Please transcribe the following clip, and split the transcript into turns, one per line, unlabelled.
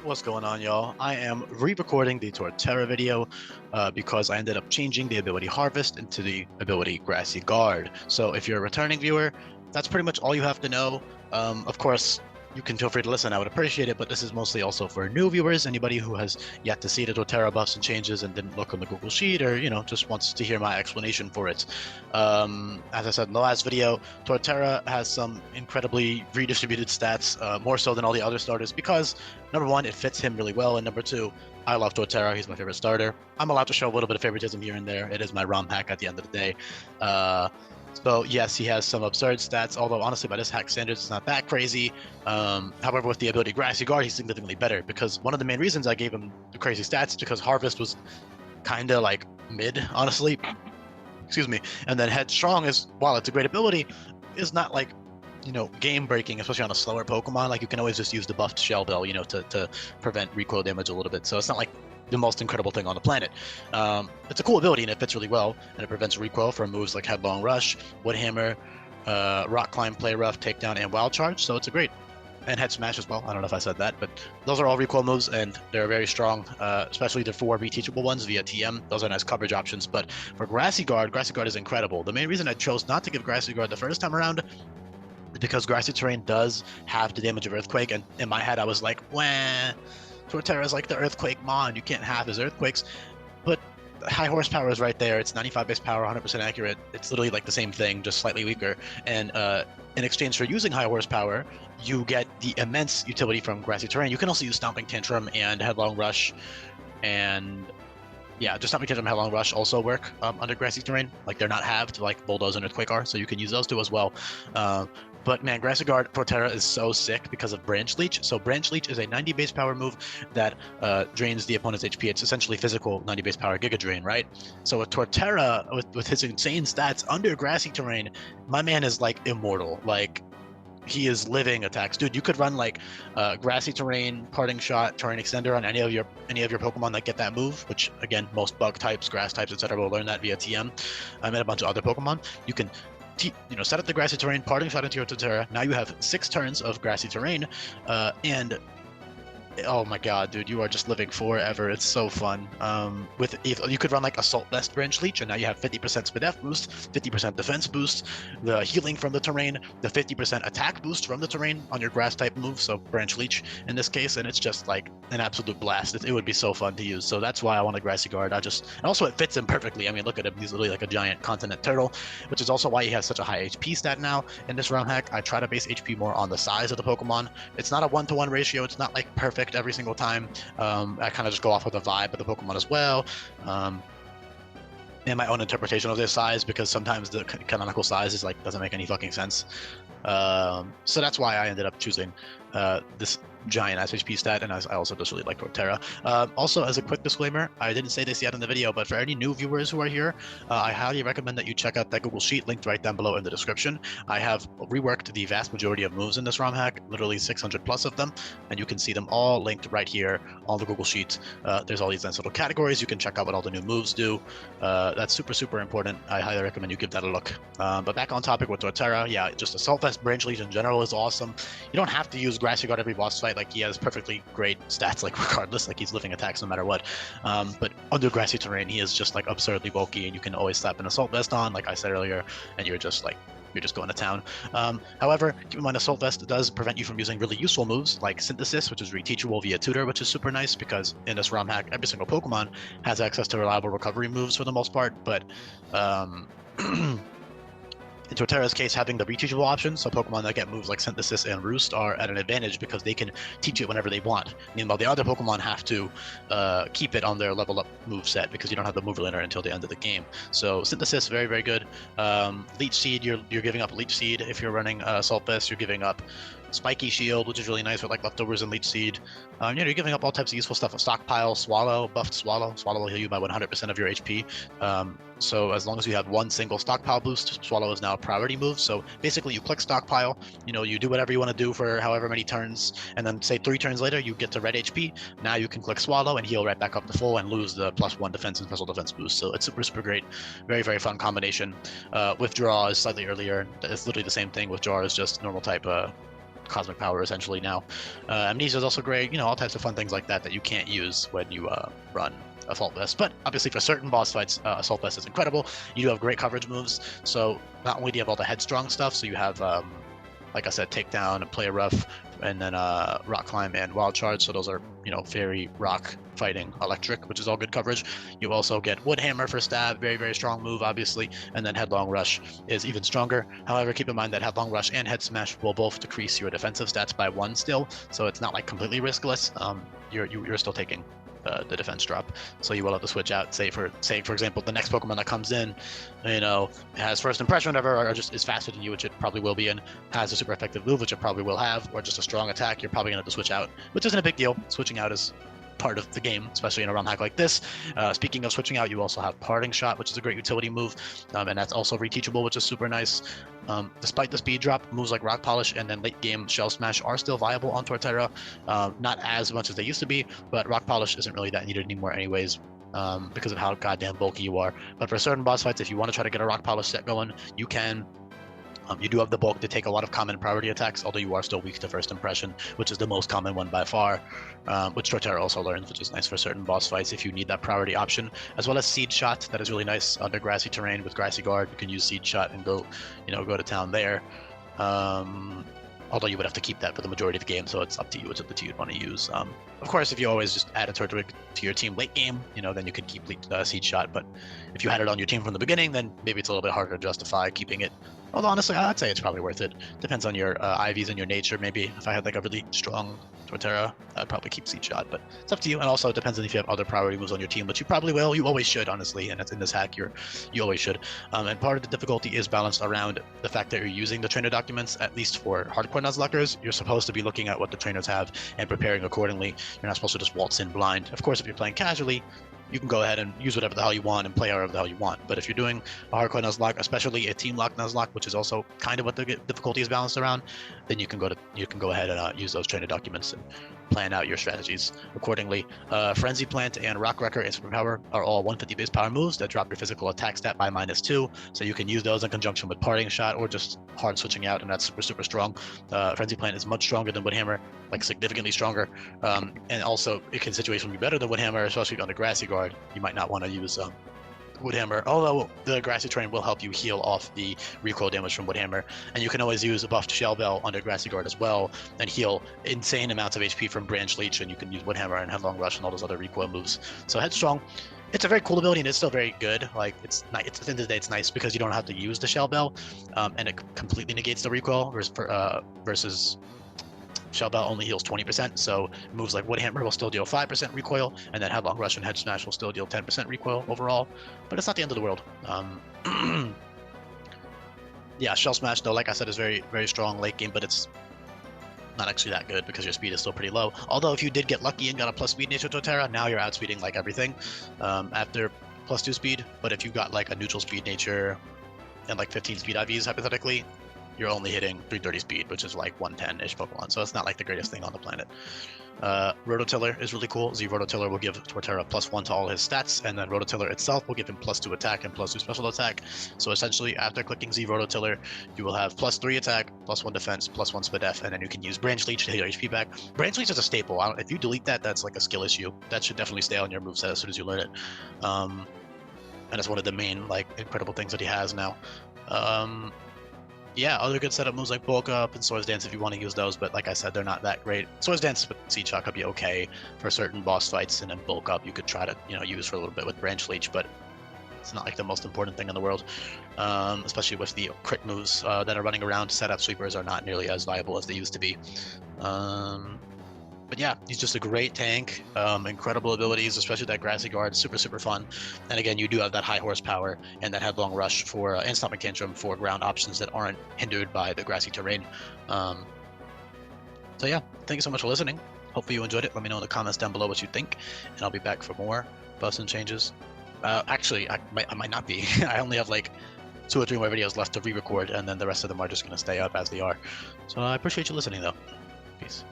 What's going on, y'all? I am re-recording the Torterra video because I ended up changing the ability Harvest into the ability Grassy Guard. So if you're a returning viewer, that's pretty much all you have to know. Of course, you can feel free to listen. I would appreciate it, but this is mostly also for new viewers, anybody who has yet to see the Torterra buffs and changes and didn't look on the Google Sheet or, just wants to hear my explanation for it. As I said in the last video, Torterra has some incredibly redistributed stats, more so than all the other starters, because number one, it fits him really well, and number two, I love Torterra. He's my favorite starter. I'm allowed to show a little bit of favoritism here and there. It is my ROM hack at the end of the day. So yes, he has some absurd stats, although honestly by this hack standards it's not that crazy. However, with the ability Grassy Guard, he's significantly better, because one of the main reasons I gave him the crazy stats is because Harvest was kind of like mid, honestly. Excuse me. And then Headstrong is, while it's a great ability, is not like, game breaking, especially on a slower Pokemon. Like, you can always just use the buffed Shell Bell, to prevent recoil damage a little bit. So it's not like the most incredible thing on the planet. It's a cool ability and it fits really well, and it prevents recoil from moves like Headlong Rush, Wood Hammer, Rock Climb, Play Rough, Takedown, and Wild Charge. So it's a great, and Head Smash as well. I don't know if I said that, but those are all recoil moves and they're very strong, especially the 4 reteachable ones via TM. Those are nice coverage options. But for Grassy Guard is incredible. The main reason I chose not to give Grassy Guard the first time around is because Grassy Terrain does have the damage of Earthquake, and in my head I was like, wah, Torterra is like the Earthquake Mon, you can't have his Earthquakes. But high horsepower is right there. It's 95 base power, 100% accurate. It's literally like the same thing, just slightly weaker. And in exchange for using high horsepower, you get the immense utility from Grassy Terrain. You can also use Stomping Tantrum and Headlong Rush, and yeah, just Stomping Tantrum and Headlong Rush also work under Grassy Terrain. Like, they're not halved like Bulldoze and Earthquake are, so you can use those two as well. But man, Grassy Guard Torterra is so sick because of Branch Leech. So Branch Leech is a 90 base power move that drains the opponent's HP. It's essentially physical 90 base power Giga Drain, right? So with Torterra, with his insane stats under Grassy Terrain, my man is like immortal. Like, he is living attacks. Dude, you could run like Grassy Terrain, Parting Shot, Terrain Extender on any of your Pokemon that get that move, which again, most bug types, grass types, etc. will learn that via TM. And a bunch of other Pokemon. You can set up the Grassy Terrain, Parting Shot into your Torterra. Now you have 6 turns of Grassy Terrain, and oh my god, dude, you are just living forever. It's so fun. You could run like Assault Vest Branch Leech, and now you have 50% SPDF boost, 50% defense boost, the healing from the terrain, the 50% attack boost from the terrain on your grass type move, so Branch Leech in this case, and it's just like an absolute blast. It would be so fun to use, so that's why I want a Grassy Guard. And also it fits him perfectly. I mean, look at him, he's literally like a giant continent turtle, which is also why he has such a high HP stat now in this ROM hack. I try to base HP more on the size of the Pokemon. It's not a 1-to-1 ratio, it's not like perfect every single time. I kind of just go off with the vibe of the Pokemon as well, and my own interpretation of their size, because sometimes the canonical size is like doesn't make any fucking sense. So that's why I ended up choosing this giant SHP stat, and I also just really like Torterra. Also, as a quick disclaimer, I didn't say this yet in the video, but for any new viewers who are here, I highly recommend that you check out that Google Sheet linked right down below in the description. I have reworked the vast majority of moves in this ROM hack, literally 600 plus of them, and you can see them all linked right here on the Google Sheet. There's all these nice little categories. You can check out what all the new moves do. That's super, super important. I highly recommend you give that a look. But back on topic with Torterra, yeah, just Assault Vest Branch Leech in general is awesome. You don't have to use Grassy Guard every boss fight. Like, he has perfectly great stats, like regardless, like he's living attacks no matter what. But under Grassy Terrain, he is just like absurdly bulky, and you can always slap an Assault Vest on, like I said earlier, and you're just going to town. However, keep in mind, Assault Vest does prevent you from using really useful moves like Synthesis, which is reteachable via Tutor, which is super nice, because in this ROM hack, every single Pokemon has access to reliable recovery moves for the most part, but in Torterra's case, having the reteachable options, so Pokemon that get moves like Synthesis and Roost are at an advantage because they can teach it whenever they want. Meanwhile, the other Pokemon have to keep it on their level up move set, because you don't have the move learner until the end of the game. So Synthesis, very, very good. Leech Seed, you're giving up Leech Seed. If you're running Assault Vest, you're giving up Spiky Shield, which is really nice with like leftovers and Leech Seed. You're giving up all types of useful stuff. A Stockpile, Swallow, buffed Swallow. Swallow will heal you by 100% of your HP. So as long as you have one single Stockpile boost, Swallow is now a priority move. So basically, you click Stockpile, you do whatever you want to do for however many turns, and then say 3 turns later, you get to red HP. Now you can click Swallow and heal right back up to full and lose the +1 defense and special defense boost. So it's super, super great. Very, very fun combination. Withdraw is slightly earlier. It's literally the same thing. Withdraw is just normal type cosmic power essentially now. Amnesia is also great, you know, all types of fun things like that that you can't use when you run Assault Vest. But obviously for certain boss fights, Assault Vest is incredible. You do have great coverage moves, so not only do you have all the headstrong stuff, so you have like I said, takedown and play rough, and then rock climb and wild charge. So those are, you know, fairy, rock, fighting, electric, which is all good coverage. You also get wood hammer for stab, very, very strong move, obviously, and then headlong rush is even stronger. However, keep in mind that headlong rush and head smash will both decrease your defensive stats by 1 still, so it's not like completely riskless. You're still taking the defense drop, so you will have to switch out. Say for example, the next Pokemon that comes in, you know, has first impression, whatever, or just is faster than you, which it probably will be, and has a super effective move, which it probably will have, or just a strong attack, you're probably gonna have to switch out, which isn't a big deal. Switching out is part of the game, especially in a ROM hack like this. Speaking of switching out, you also have Parting Shot, which is a great utility move, and that's also reteachable, which is super nice. Despite the speed drop, moves like Rock Polish and then late game Shell Smash are still viable on Torterra. Not as much as they used to be, but Rock Polish isn't really that needed anymore anyways, because of how goddamn bulky you are. But for certain boss fights, if you want to try to get a Rock Polish set going, you can. You do have the bulk to take a lot of common priority attacks, although you are still weak to first impression, which is the most common one by far, which Torterra also learns, which is nice for certain boss fights if you need that priority option, as well as Seed Shot. That is really nice under grassy terrain with Grassy Guard. You can use Seed Shot and go to town there. Although you would have to keep that for the majority of the game, so it's up to you which of the two you'd want to use. Of course, if you always just add a Torterra to your team late game, you know, then you could keep Seed Shot. But if you had it on your team from the beginning, then maybe it's a little bit harder to justify keeping it. Although honestly, I'd say it's probably worth it. Depends on your IVs and your nature. Maybe if I had like a really strong Torterra, I'd probably keep Seed Shot, but it's up to you. And also it depends on if you have other priority moves on your team, which you probably will. You always should, honestly, and it's in this hack, you always should. And part of the difficulty is balanced around the fact that you're using the trainer documents, at least for hardcore Nuzlockers. You're supposed to be looking at what the trainers have and preparing accordingly. You're not supposed to just waltz in blind. Of course, if you're playing casually, you can go ahead and use whatever the hell you want and play however the hell you want. But if you're doing a hardcore Nuzlocke, especially a team lock Nuzlocke, which is also kind of what the difficulty is balanced around, then you can go ahead and use those trainer documents and plan out your strategies accordingly. Frenzy Plant and Rock Wrecker and Superpower are all 150 base power moves that drop your physical attack stat by -2, so you can use those in conjunction with Parting Shot or just hard switching out, and that's super, super strong. Frenzy Plant is much stronger than Woodhammer, like significantly stronger, and also it can situationally be better than Woodhammer, especially on the Grassy Guard. You might not want to use Woodhammer, although the grassy terrain will help you heal off the recoil damage from Woodhammer, and you can always use a buffed Shell Bell under Grassy Guard as well and heal insane amounts of HP from Branch Leech, and you can use Woodhammer and Headlong Rush and all those other recoil moves. So Headstrong, it's a very cool ability and it's still very good. Like it's at the end of the day, it's nice because you don't have to use the Shell Bell, and it completely negates the recoil versus Shell Bell only heals 20%, so moves like Woodhammer will still deal 5% recoil, and then Headlong Rush and Head Smash will still deal 10% recoil overall, but it's not the end of the world. Yeah, Shell Smash, though, like I said, is very, very strong late game, but it's not actually that good because your speed is still pretty low. Although if you did get lucky and got a plus speed nature Torterra, now you're outspeeding like everything after +2 speed, but if you got like a neutral speed nature and like 15 speed IVs, hypothetically, you're only hitting 330 speed, which is like 110-ish Pokemon, so it's not like the greatest thing on the planet. Rototiller is really cool. Z Rototiller will give Torterra +1 to all his stats, and then Rototiller itself will give him +2 attack and +2 special attack. So essentially, after clicking Z Rototiller, you will have +3 attack, +1 defense, +1 SPDF, and then you can use Branch Leech to hit your HP back. Branch Leech is a staple. If you delete that, that's like a skill issue. That should definitely stay on your moveset as soon as you learn it. And it's one of the main like incredible things that he has now. Yeah, other good setup moves like Bulk Up and Swords Dance if you want to use those, but like I said, they're not that great. Swords Dance with Seed Shot could be okay for certain boss fights, and then Bulk Up you could try to use for a little bit with Branch Leech, but it's not like the most important thing in the world, especially with the crit moves that are running around. Setup sweepers are not nearly as viable as they used to be. But yeah, he's just a great tank, incredible abilities, especially that Grassy Guard, super, super fun. And again, you do have that high horsepower and that Headlong Rush for and Stomping Tantrum for ground options that aren't hindered by the grassy terrain. So yeah, thank you so much for listening. Hopefully you enjoyed it. Let me know in the comments down below what you think, and I'll be back for more buffs and changes. Actually, I might not be. I only have like 2 or 3 more videos left to re-record, and then the rest of them are just going to stay up as they are. So I appreciate you listening, though. Peace.